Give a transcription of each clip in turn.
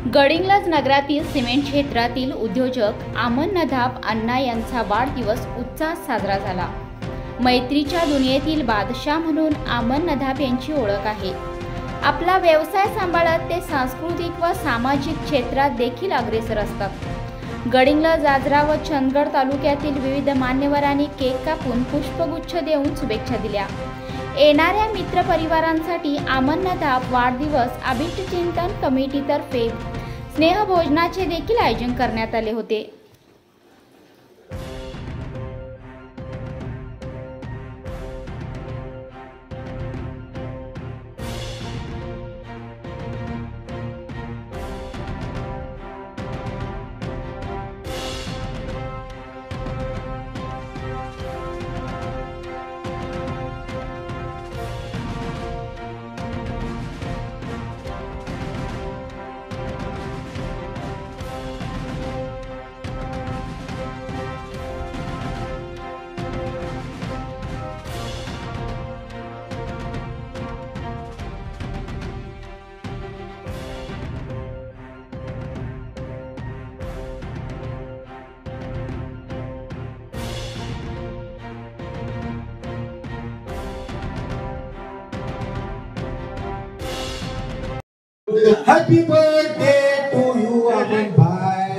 गडिंग्लज नगरातील सिमेंट क्षेत्रातील उद्योजक आमन नदाब अण्णा यांचा वाढदिवस उत्साहात साजरा झाला। मैत्रीच्या दुनियेतील बादशाह म्हणून आमन नदाब यांची ओळख आहे। आपला व्यवसाय सांभाळत ते सांस्कृतिक व सामाजिक क्षेत्रात देखील अग्रेसर असतात। गडिंग्लज, आजरा व चंदगड तालुक्यातील विविध मान्यवरांनी केक कापून पुष्पगुच्छ देऊन शुभेच्छा दिल्या। येणाऱ्या मित्र परिवारांसाठी आमन नदाब वाढदिवस अभिष्टचिंतन कमिटीतर्फे स्नेहभोजनाचे देखील आयोजन करण्यात आले होते। Happy birthday to you, Aman bhai.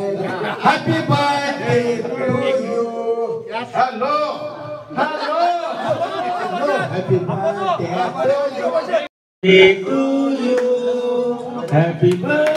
Happy birthday to you. Hello. Happy birthday to you. Happy birthday.